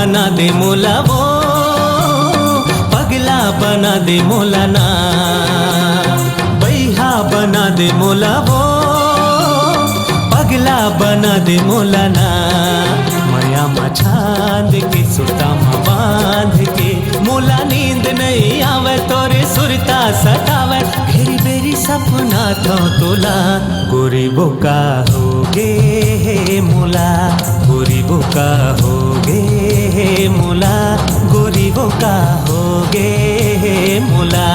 बना दे मोला वो, पगला बना दे मोला ना, बैहा बना दे मोला वो, पगला बना दे मोला ना। माया मा छांद के सुता मा बांध के, मोला नींद नहीं आवे तोरे सुरता सतावे, घेरी बेरी सपना था तोला। गोरी बोका होगे हे मोला, गोरी बोका होगे हे मोला, गोरी बोका होगे हे मोला।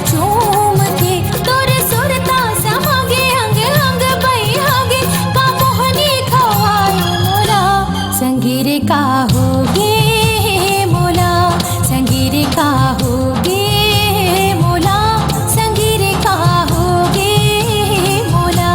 चूम के तोरे सुरता समागे अंग अंग बई हागे, का मोहनी खवाई मोला, संगीरे का होगे मोला, संगीरे का होगे मोला, संगीरे का होगे मोला।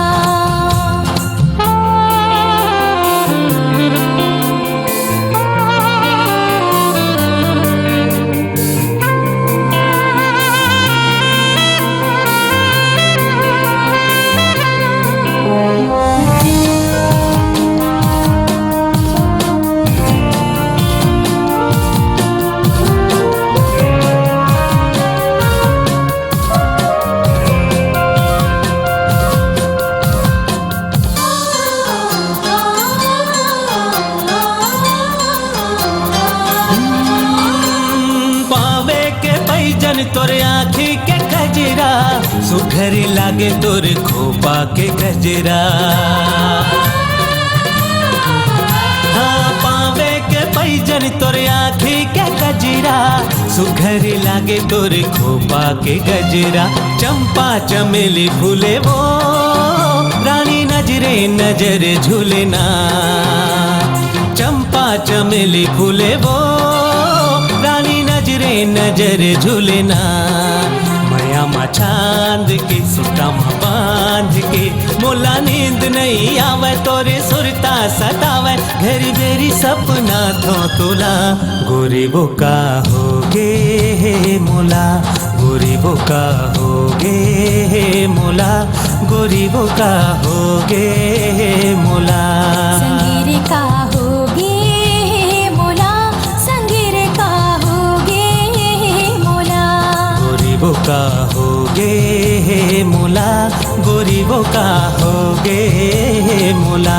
जन तोरे आँखी के गजरा, सुघरी लागे तोरे खोपा के गजरा। हाँ पावे के पैजन तोरे आँखी के गजरा, सुघरी लागे तोरे खोपा के गजरा। चंपा चमेली फूले वो, रानी नजरे नजर झूले ना, चंपा चमेली फूले वो, रानी नजरे नजर झूले ना। माया मा छांद के सुता मा बांध के, मोला नींद नहीं आवे तोरे सुरता सतावे, घेरी बेरी सपना थो तोला। गोरी बोका होगे हे मोला, गोरी बोका होगे हे मोला, गोरी बोका होगे हे मोला। संगीरे का होगे मोला, संगीरे का होगे मोला, गोरी बोका होगे हे मोला, गोरी बोका होगे हे मोला।